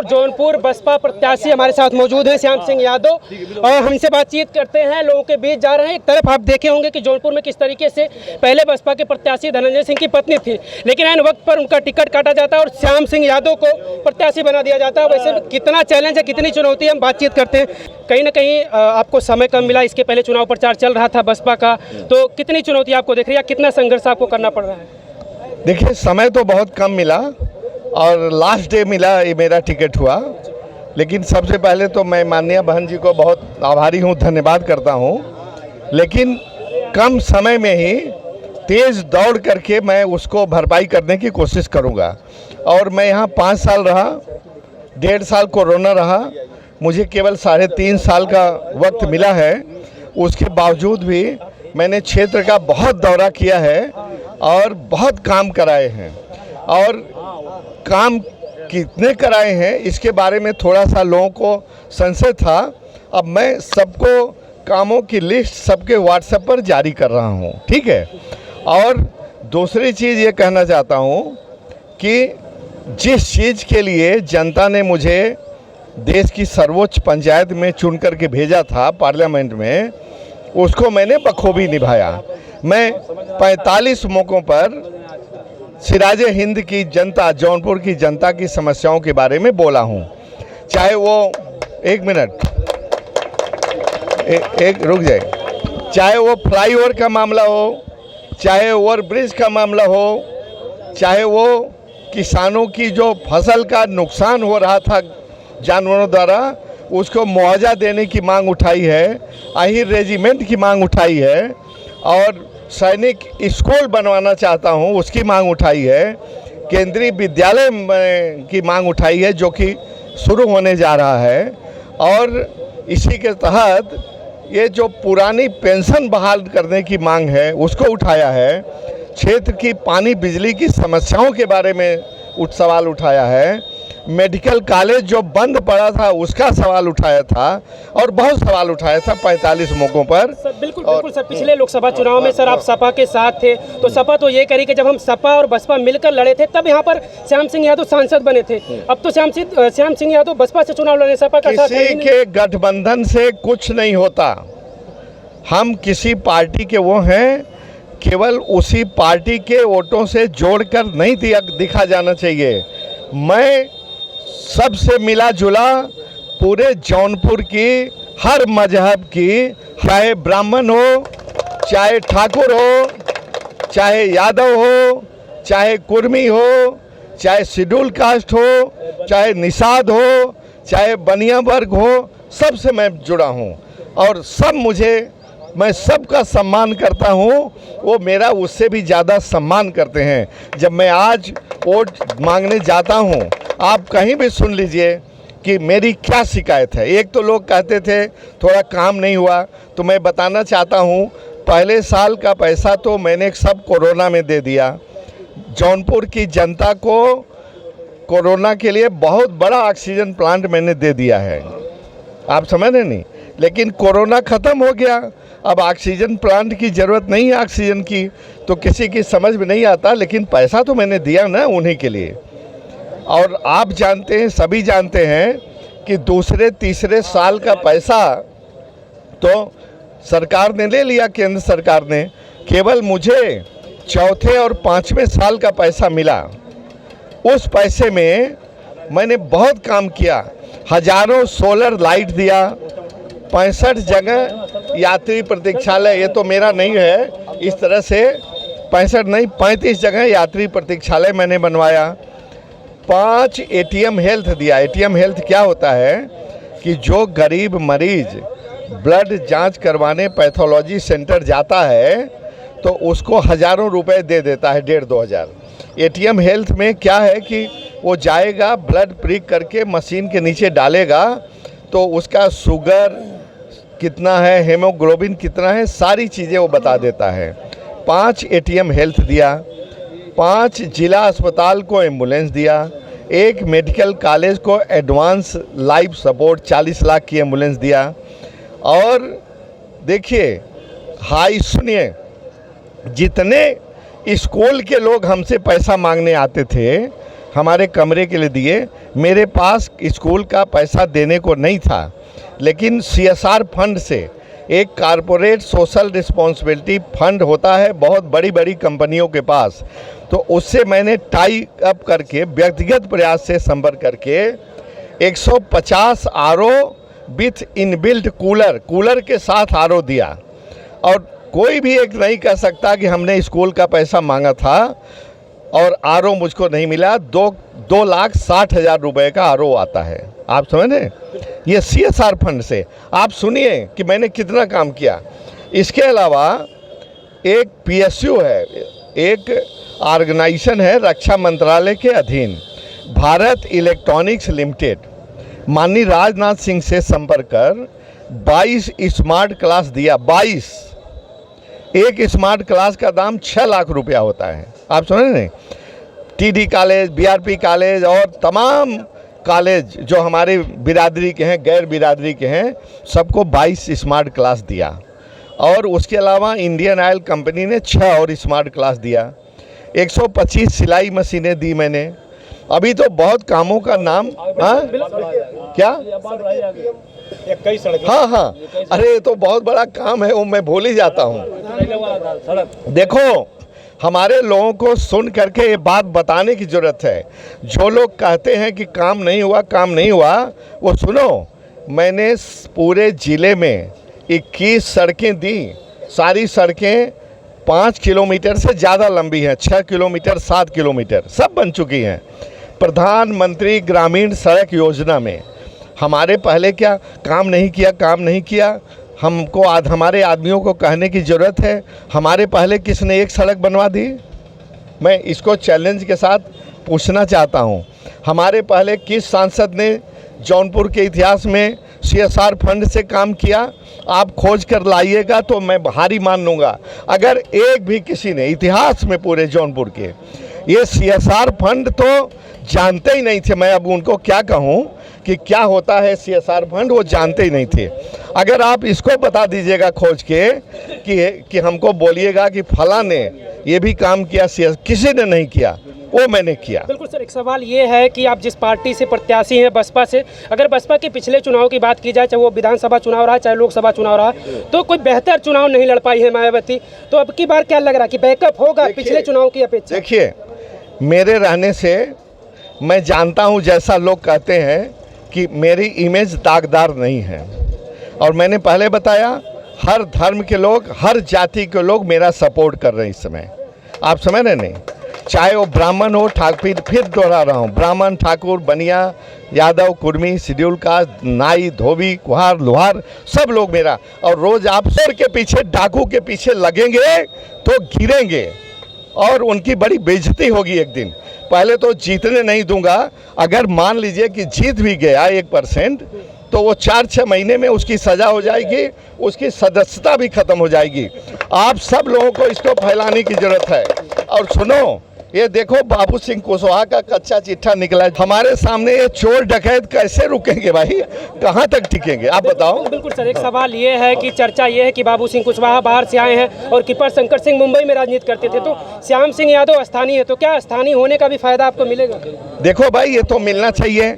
जौनपुर बसपा प्रत्याशी हमारे साथ मौजूद हैं श्याम सिंह यादव और हम इनसे बातचीत करते हैं। लोगों के बीच जा रहे हैं। एक तरफ आप देखे होंगे कि जौनपुर में किस तरीके से पहले बसपा के प्रत्याशी धनंजय सिंह की पत्नी थी, लेकिन ऐन वक्त पर उनका टिकट काटा जाता है और श्याम सिंह यादव को प्रत्याशी बना दिया जाता है। वैसे कितना चैलेंज है, कितनी चुनौती है, हम बातचीत करते हैं। कहीं ना कहीं आपको समय कम मिला, इसके पहले चुनाव प्रचार चल रहा था बसपा का, तो कितनी चुनौती आपको दिख रही है, कितना संघर्ष आपको करना पड़ रहा है? देखिए, समय तो बहुत कम मिला और लास्ट डे मिला, ये मेरा टिकट हुआ। लेकिन सबसे पहले तो मैं माननीय बहन जी को बहुत आभारी हूँ, धन्यवाद करता हूँ। लेकिन कम समय में ही तेज़ दौड़ करके मैं उसको भरपाई करने की कोशिश करूँगा। और मैं यहाँ 5 साल रहा, 1.5 साल कोरोना रहा, मुझे केवल 3.5 साल का वक्त मिला है। उसके बावजूद भी मैंने क्षेत्र का बहुत दौरा किया है और बहुत काम कराए हैं। और काम कितने कराए हैं इसके बारे में थोड़ा सा लोगों को संशय था। अब मैं सबको कामों की लिस्ट सबके व्हाट्सएप पर जारी कर रहा हूं, ठीक है। और दूसरी चीज़ ये कहना चाहता हूं कि जिस चीज़ के लिए जनता ने मुझे देश की सर्वोच्च पंचायत में चुन करके भेजा था पार्लियामेंट में, उसको मैंने बखूबी निभाया। मैं 45 मौक़ों पर सिराजे हिंद की जनता, जौनपुर की जनता की समस्याओं के बारे में बोला हूं। चाहे वो एक मिनट एक रुक जाए, चाहे वो फ्लाईओवर का मामला हो, चाहे ओवर ब्रिज का मामला हो, चाहे वो किसानों की जो फसल का नुकसान हो रहा था जानवरों द्वारा, उसको मुआवजा देने की मांग उठाई है, आहिर रेजिमेंट की मांग उठाई है, और सैनिक स्कूल बनवाना चाहता हूं, उसकी मांग उठाई है, केंद्रीय विद्यालय की मांग उठाई है जो कि शुरू होने जा रहा है। और इसी के तहत ये जो पुरानी पेंशन बहाल करने की मांग है उसको उठाया है। क्षेत्र की पानी बिजली की समस्याओं के बारे में सवाल उठाया है। मेडिकल कॉलेज जो बंद पड़ा था उसका सवाल उठाया था और बहुत सवाल उठाया था 45 मौक़ों पर। सर बिल्कुल सर, पिछले लोकसभा चुनाव में सर आप सपा के साथ थे, तो सपा तो ये करी कि जब हम सपा और बसपा मिलकर लड़े थे तब यहाँ पर श्याम सिंह यादव सांसद बने थे। अब तो श्याम सिंह यादव बसपा से चुनाव लड़े, सपा का साथ किसी के गठबंधन से कुछ नहीं होता। हम किसी पार्टी के वो हैं, केवल उसी पार्टी के वोटों से जोड़कर नहीं दिखा जाना चाहिए। मैं सबसे मिला जुला, पूरे जौनपुर की हर मजहब की, चाहे ब्राह्मण हो, चाहे ठाकुर हो, चाहे यादव हो, चाहे कुर्मी हो, चाहे शेड्यूल कास्ट हो, चाहे निषाद हो, चाहे बनिया वर्ग हो, सबसे मैं जुड़ा हूँ। और मैं सबका सम्मान करता हूँ, वो मेरा उससे भी ज़्यादा सम्मान करते हैं। जब मैं आज वोट मांगने जाता हूँ, आप कहीं भी सुन लीजिए कि मेरी क्या शिकायत है। एक तो लोग कहते थे थोड़ा काम नहीं हुआ, तो मैं बताना चाहता हूँ पहले साल का पैसा तो मैंने सब कोरोना में दे दिया। जौनपुर की जनता को कोरोना के लिए बहुत बड़ा ऑक्सीजन प्लांट मैंने दे दिया है, आप समझ रहे नहीं। लेकिन कोरोना ख़त्म हो गया, अब ऑक्सीजन प्लांट की ज़रूरत नहीं है ऑक्सीजन की, तो किसी की समझ में नहीं आता। लेकिन पैसा तो मैंने दिया ना उन्हीं के लिए। और आप जानते हैं, सभी जानते हैं कि दूसरे तीसरे साल का पैसा तो सरकार ने ले लिया, केंद्र सरकार ने। केवल मुझे चौथे और 5वें साल का पैसा मिला। उस पैसे में मैंने बहुत काम किया, हजारों सोलर लाइट दिया, 65 जगह यात्री प्रतीक्षालय, ये तो मेरा नहीं है, इस तरह से 65 नहीं 35 जगह यात्री प्रतीक्षालय मैंने बनवाया। 5 ATM हेल्थ दिया। ATM हेल्थ क्या होता है कि जो गरीब मरीज ब्लड जांच करवाने पैथोलॉजी सेंटर जाता है तो उसको हज़ारों रुपए दे देता है, 1,500-2 हज़ार। ATM हेल्थ में क्या है कि वो जाएगा, ब्लड प्रिक करके मशीन के नीचे डालेगा, तो उसका शुगर कितना है, हेमोग्लोबिन कितना है, सारी चीज़ें वो बता देता है। 5 ATM हेल्थ दिया, 5 जिला अस्पताल को एम्बुलेंस दिया, 1 मेडिकल कॉलेज को एडवांस लाइफ सपोर्ट 40 लाख की एम्बुलेंस दिया। और देखिए, सुनिए, जितने स्कूल के लोग हमसे पैसा मांगने आते थे हमारे कमरे के लिए दिए। मेरे पास स्कूल का पैसा देने को नहीं था, लेकिन CSR फंड से, एक कारपोरेट सोशल रिस्पॉन्सिबिलिटी फंड होता है बहुत बड़ी बड़ी कंपनियों के पास, तो उससे मैंने टाई अप करके व्यक्तिगत प्रयास से संपर्क करके 150 RO विथ इनबिल्ट कूलर के साथ RO दिया। और कोई भी एक नहीं कह सकता कि हमने स्कूल का पैसा मांगा था और RO मुझको नहीं मिला। 2,60,000 रुपये का RO आता है, आप समझ रहे, ये CSR फंड से। आप सुनिए कि मैंने कितना काम किया। इसके अलावा एक PSU है, एक ऑर्गेनाइजेशन है रक्षा मंत्रालय के अधीन, भारत इलेक्ट्रॉनिक्स लिमिटेड। माननीय राजनाथ सिंह से संपर्क कर 22 स्मार्ट क्लास दिया। 22, एक स्मार्ट क्लास का दाम 6 लाख रुपया होता है, आप समझ रहे। TD कॉलेज, BRP कॉलेज और तमाम कॉलेज जो हमारे बिरादरी के हैं, गैर बिरादरी के हैं, सबको 22 स्मार्ट क्लास दिया। और उसके अलावा इंडियन ऑयल कंपनी ने 6 और स्मार्ट क्लास दिया। 125 सिलाई मशीनें दी मैंने। अभी तो बहुत कामों का नाम, हाँ क्या, हाँ, अरे ये तो बहुत बड़ा काम है, वो मैं भूल ही जाता हूँ। देखो, हमारे लोगों को सुन करके ये बात बताने की ज़रूरत है। जो लोग कहते हैं कि काम नहीं हुआ, वो सुनो। मैंने पूरे ज़िले में 21 सड़कें दी। सारी सड़कें 5 किलोमीटर से ज़्यादा लंबी हैं, 6 किलोमीटर, 7 किलोमीटर, सब बन चुकी हैं। प्रधानमंत्री ग्रामीण सड़क योजना में हमारे पहले क्या काम नहीं किया, हमको हमारे आदमियों को कहने की ज़रूरत है। हमारे पहले किसने एक सड़क बनवा दी? मैं इसको चैलेंज के साथ पूछना चाहता हूँ। हमारे पहले किस सांसद ने जौनपुर के इतिहास में CSR फंड से काम किया? आप खोज कर लाइएगा तो मैं भारी मान लूँगा। अगर एक भी किसी ने इतिहास में पूरे जौनपुर के ये CSR फंड तो जानते ही नहीं थे। मैं अब उनको क्या कहूँ कि क्या होता है CSR फंड, वो जानते ही नहीं थे। अगर आप इसको बता दीजिएगा खोज के कि हमको बोलिएगा कि फला ने ये भी काम किया, किसी ने नहीं किया, वो मैंने किया। बिल्कुल सर, एक सवाल ये है कि आप जिस पार्टी से प्रत्याशी हैं, बसपा से, अगर बसपा के पिछले चुनाव की बात की जाए, चाहे वो विधानसभा चुनाव रहा, चाहे लोकसभा चुनाव रहा, तो कोई बेहतर चुनाव नहीं लड़ पाई है मायावती। तो अब की बार क्या लग रहा है कि बैकअप होगा पिछले चुनाव की अपेक्षा? देखिए, मेरे रहने से मैं जानता हूँ, जैसा लोग कहते हैं कि मेरी इमेज दागदार नहीं है। और मैंने पहले बताया, हर धर्म के लोग, हर जाति के लोग मेरा सपोर्ट कर रहे हैं इस समय, आप समझ रहे नहीं। चाहे वो ब्राह्मण हो, फिर दोहरा रहा हूँ, ब्राह्मण, ठाकुर, बनिया, यादव, कुर्मी, शेड्यूल कास्ट, नाई, धोबी, कुहार, लोहार, सब लोग मेरा। और रोज़ आप सर के पीछे, डाकू के पीछे लगेंगे तो गिरेंगे और उनकी बड़ी बेइज्जती होगी एक दिन। पहले तो जीतने नहीं दूंगा। अगर मान लीजिए कि जीत भी गया 1%, तो वो 4-6 महीने में उसकी सज़ा हो जाएगी, उसकी सदस्यता भी ख़त्म हो जाएगी। आप सब लोगों को इसको फैलाने की ज़रूरत है। और सुनो, ये देखो, बाबू सिंह कुशवाहा का कच्चा चिट्ठा निकला हमारे सामने। ये चोर डकैत कैसे रुकेंगे भाई, कहाँ तक टिकेंगे, आप बताओ। बिल्कुल सर, एक सवाल ये है कि चर्चा ये है कि बाबू सिंह कुशवाहा बाहर से आए हैं और कृपा शंकर सिंह मुंबई में राजनीति करते थे, तो श्याम सिंह यादव स्थानीय है, तो क्या स्थानीय होने का भी फायदा आपको मिलेगा? देखो भाई, ये तो मिलना चाहिए।